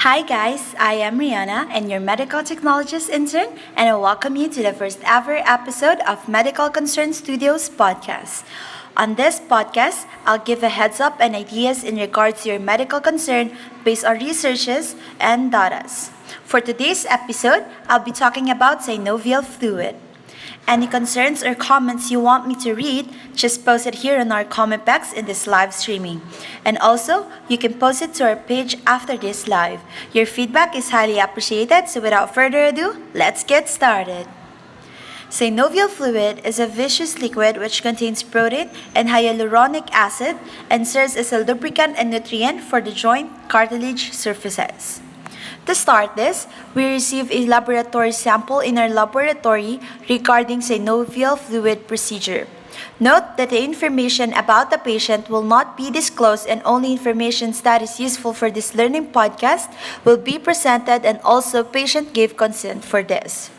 Hi guys, I am Rihanna and your medical technologist intern, and I welcome you to the first ever episode of Medical Concern Studios podcast. On this podcast, I'll give a heads up and ideas in regards to your medical concern based on researches and data. For today's episode, I'll be talking about synovial fluid. Any concerns or comments you want me to read, just post it here on our comment box in this live streaming. And also, you can post it to our page after this live. Your feedback is highly appreciated, so without further ado, let's get started. Synovial fluid is a viscous liquid which contains protein and hyaluronic acid and serves as a lubricant and nutrient for the joint cartilage surfaces. To start this, we receive a laboratory sample in our laboratory regarding synovial fluid procedure. Note that the information about the patient will not be disclosed and only information that is useful for this learning podcast will be presented, and also patient gave consent for this.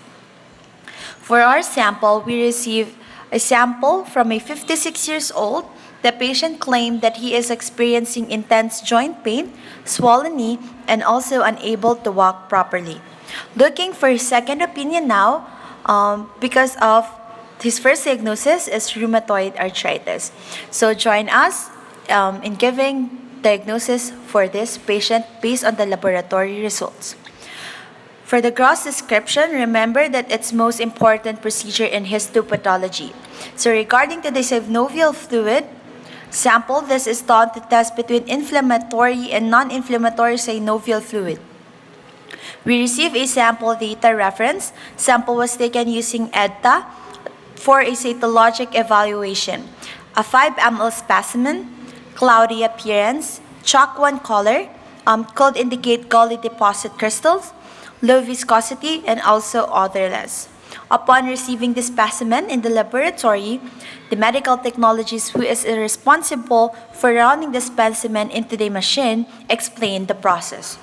For our sample, we receive a sample from a 56 years old. The patient claimed that he is experiencing intense joint pain, swollen knee, and also unable to walk properly. Looking for his second opinion now because of his first diagnosis is rheumatoid arthritis. So join us in giving diagnosis for this patient based on the laboratory results. For the gross description, remember that it's most important procedure in histopathology. So regarding to the synovial fluid sample, this is done to test between inflammatory and non-inflammatory synovial fluid. We receive a sample data reference. Sample was taken using EDTA for a cytologic evaluation. A 5 ml specimen, cloudy appearance, chalk 1 color, could indicate gully deposit crystals, low viscosity, and also odorless. Upon receiving the specimen in the laboratory, the medical technologist who is responsible for running the specimen into the machine explained the process.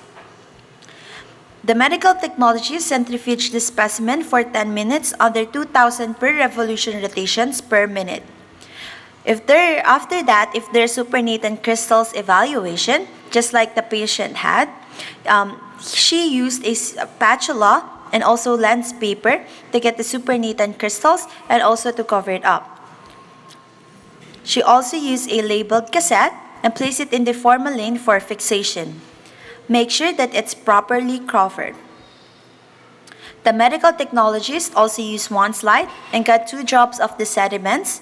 The medical technologist centrifuged the specimen for 10 minutes under 2,000 per revolution rotations per minute. After that, if there's supernatant crystals evaluation, just like the patient had, she used a spatula and also lens paper to get the supernatant crystals and also to cover it up. She also used a labeled cassette and placed it in the formalin for fixation. Make sure that it's properly covered. The medical technologist also used one slide and got 2 drops of the sediments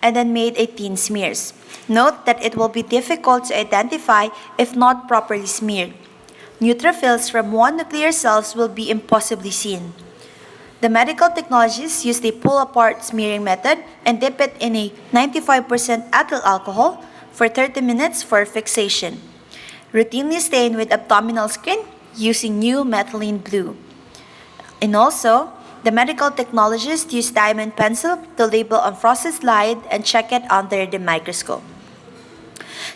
and then made a thin smears. Note that it will be difficult to identify if not properly smeared. Neutrophils from 1 nuclear cells will be impossibly seen. The medical technologists used a pull-apart smearing method and dip it in a 95% ethyl alcohol for 30 minutes for fixation. Routinely stain with abdominal skin using new methylene blue. And also, the medical technologists used diamond pencil to label unfrosted slide and check it under the microscope.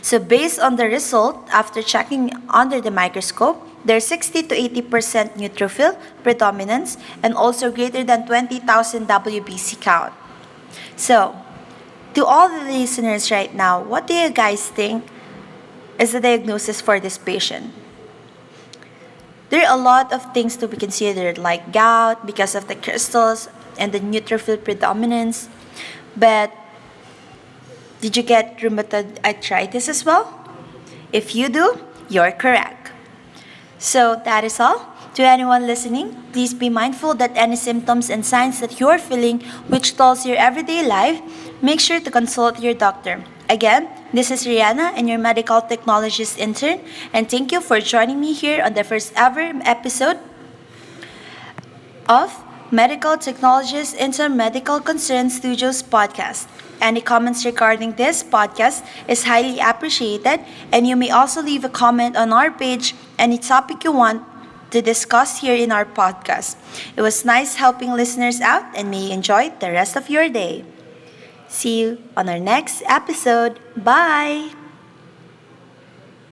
So based on the result, after checking under the microscope, there's 60 to 80% neutrophil predominance and also greater than 20,000 WBC count. So, to all the listeners right now, what do you guys think is the diagnosis for this patient? There are a lot of things to be considered, like gout because of the crystals and the neutrophil predominance, but did you get rheumatoid arthritis as well? If you do, you're correct. So that is all. To anyone listening, please be mindful that any symptoms and signs that you're feeling which tells your everyday life, make sure to consult your doctor. Again, this is Rihanna and your medical technologist intern, and thank you for joining me here on the first ever episode of Medical Technologist Intern Medical Concern Studios podcast. Any comments regarding this podcast is highly appreciated, and you may also leave a comment on our page any topic you want to discuss here in our podcast. It was nice helping listeners out, and may you enjoy the rest of your day. See you on our next episode. Bye!